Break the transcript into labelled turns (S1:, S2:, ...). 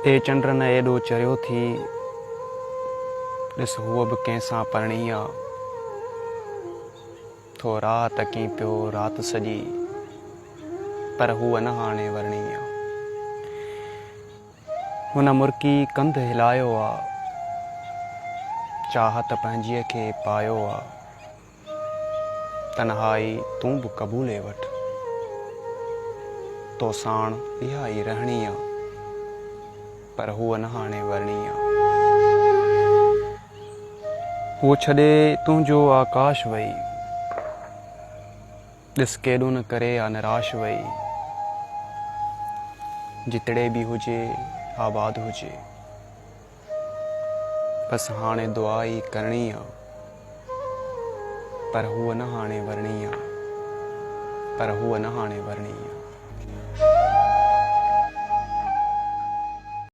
S1: ए चंड न एॾो चरियो थी, ॾिस हूअ बि कंहिंसां परणी आ। थो राह तकी पियो रात सॼी, पर हूअ न हाणे वरणी आ। हुन मुर्की कंध हिलायो आ, चाहत पंहिंजीअ खे पायो आ। तन्हाई तूं बि क़बूले वठ, तो साण इहा ई रहणी आ, पर हूअ न हाणे वरणी आ। हूअ छॾे तुंहिंजो आकाश वई, ॾिस केॾो न करे आ निराश वई। जितड़े बि हुजे आबाद हुजे, बसि हाणे दुआ ई करणी आ, पर हूअ न हाणे वरणी आ, पर हूअ न हाणे वरणी आ।